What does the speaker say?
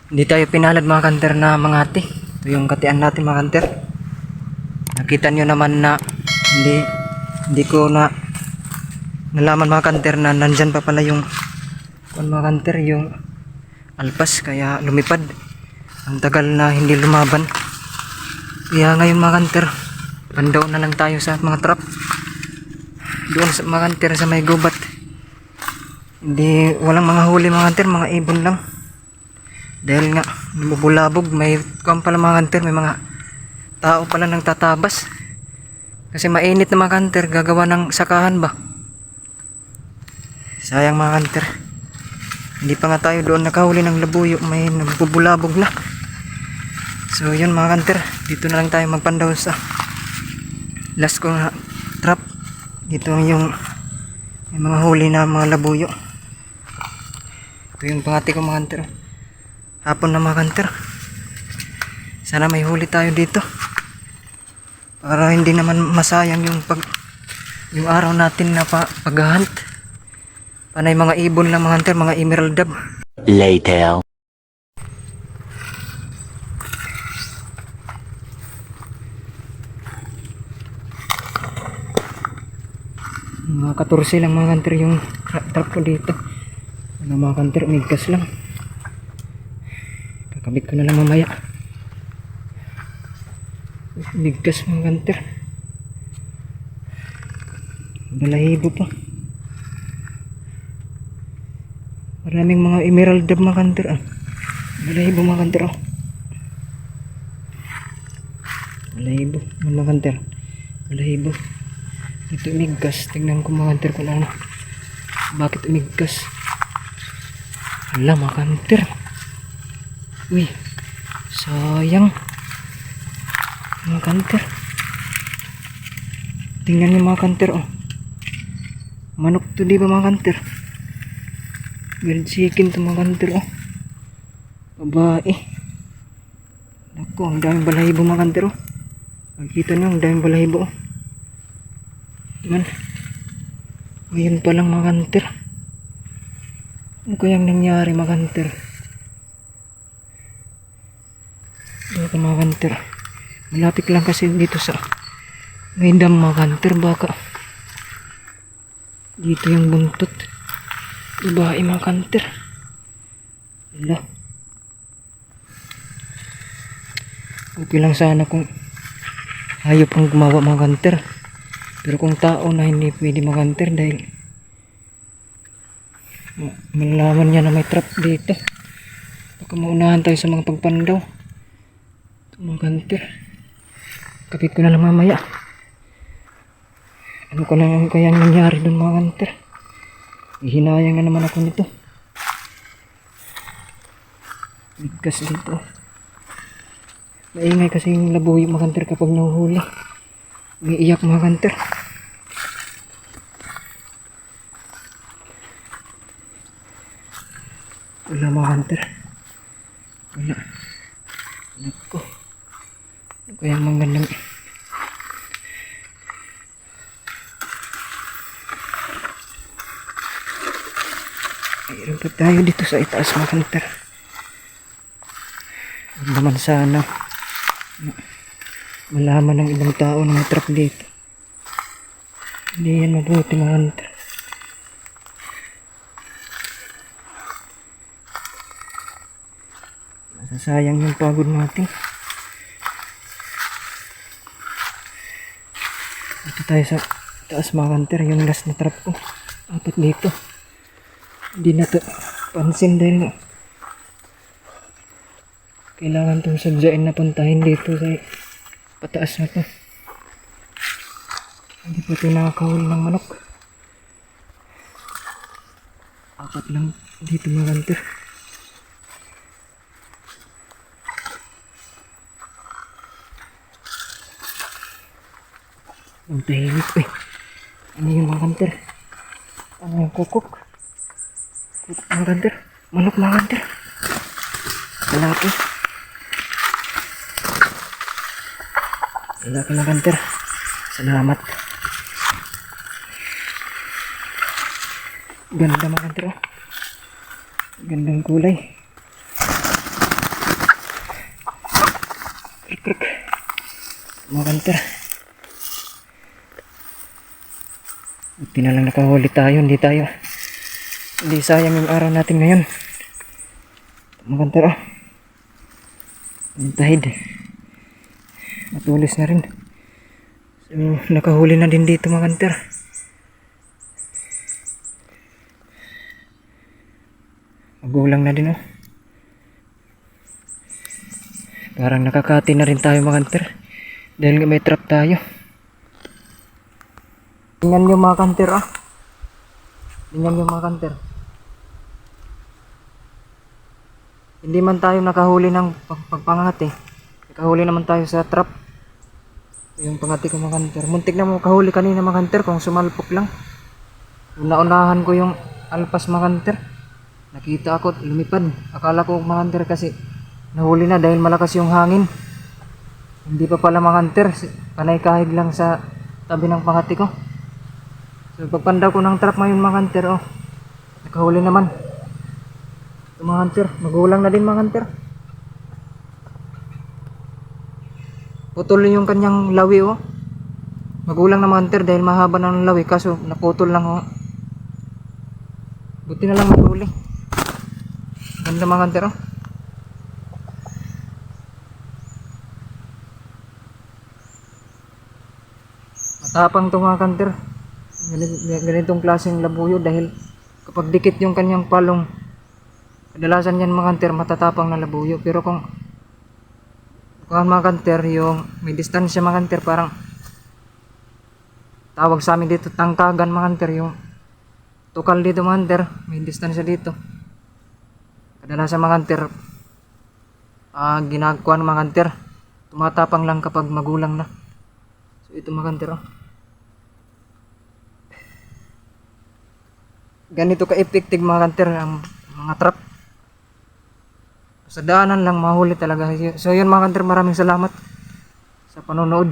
Hindi tayo pinalad mga kanter na mga hati. Ito yung katian natin mga kanter. Nakita nyo naman na hindi ko na nalaman mga kanter na nandyan pa pala yung mga kanter, yung alpas, kaya lumipad. Ang tagal na hindi lumaban. Kaya ngayon mga kanter, pandaw na lang tayo sa mga trap. Doon sa mga kanter sa may gubat. Hindi, walang mga huli mga kanter, mga ibon lang. Dahil nga bubulabog, may kuwan pala mga kanter, may mga tao pala nang tatabas. Kasi mainit na mga kanter, gagawa ng sakahan ba. Sayang mga kanter. Hindi pa nga tayo doon nakahuli ng labuyo, may nagbubulabog na. So yun mga kanter, dito na lang tayo magpandaw sa last kong trap. Dito yung may mga huli na mga labuyo. Ito yung pangati ko mga kanter. Hapon na mga kanter. Sana may huli tayo dito. Para hindi naman masayang yung araw natin na paghahunt. Panay mga ibon lang mga kanter, mga emerald dab. Later. Mga 14 lang mga kanter yung trap ko dito. Ano mga kanter, umigkas lang. Kakabit ko na lang mamaya. Umigkas mga kanter. Balahibo pa. Maraming mga emerald dab mga kanter. Balahibo mga kanter. Balahibo mga kanter. Balahibo. Ito umigkas. Tingnan ko mga kanter kung ano. Bakit umigkas? Hala mga kanter. Uy, sayang mga kanter. Tingnan niyo mga kanter. Manok to di ba mga kanter? Grilled chicken to mga kanter. Babae. Naku, ang daming balahibo mga kanter. Makikita niyo ang daming balahibo. Tingnan. Ngayon pa lang mga kanter. Ano kayang nangyari mga kanter? Baka mga kanter, malapit lang kasi dito sa may dam mga kanter. Baka dito yung buntot babae mga kanter. Wala, okay lang sana kung hayop ang gumawa mga kanter, pero kung tao na hindi pwede mga kanter dahil malaman niya na may trap dito. Baka maunahan tayo sa mga pagpandaw. Mga kanter, kapit ko na lang mamaya. Ano ko na kaya nangyari dun mga kanter? Hinayang na naman ako nito. Bigkas dito. Maingay kasi yung labuyo mga kanter kapag nahuhuli. May iyak mga kanter. Wala mga kanter. Wala. Nako. Kaya magandang mayroon pa tayo dito sa itaas mga kanter. Huwag naman sana malaman ng ibang tao na may trap dito. Hindi yan mabuti mga kanter. Masasayang yung pagod natin. Ito tayo sa taas mga kanter, yung last na trap ko. Apat dito. Hindi na to pansin dahil kailangan itong sadyain na puntahin dito sa pataas na to. Hindi pa ito nakakahuli ng manok. Apat lang dito mga kanter. Ang tahimik Ano yung mga kanter? Ano yung kukuk? Kukuk mga kanter? Manok mga kanter? Malaki. Malaki mga kanter. Salamat. Ganda mga kanter. Gandang kulay. mga kanter. Buti na lang nakahuli tayo, hindi sayang yung araw natin ngayon mga kanter. Ang tahid matulis na rin, so nakahuli na din dito mga kanter. Magulang na din parang nakakati na rin tayo mga kanter dahil may trap tayo. Tingnan nyo mga kanter tingnan nyo mga kanter, hindi man tayo nakahuli ng pagpangati, nakahuli naman tayo sa trap. Yung pangati ko mga kanter, muntik na makahuli kanina mga kanter kung sumalpok lang. Naunahan ko yung alpas mga kanter, nakita ako lumipad, akala ko mga kanter kasi nahuli na dahil malakas yung hangin. Hindi pa pala mga kanter, panay kahig lang sa tabi ng pangati ko. So pagpandaw ko ng trap ngayon mga kanter, nakahuli naman. Ito mga kanter, magulang na din mga kanter. Putol yung kanyang lawi magulang na mga kanter dahil mahaba ng lawi, kaso naputol lang buti na lang nahuli. Ganda mga kanter matapang to mga kanter, ganitong klaseng labuyo dahil kapag dikit yung kanyang palong, kadalasan yan mga kanter matatapang na labuyo. Pero kung mga kanter yung may distansya mga kanter, parang tawag sa amin dito tangkagan mga kanter, yung tukal dito mga kanter, may distansya dito. Kadalasan mga kanter ginagawa ng mga kanter, tumatapang lang kapag magulang na. So ito mga kanter ganito ka-effective mga kanter ang mga trap. Sa daanan lang mahuli talaga. So yun mga kanter, maraming salamat sa panonood.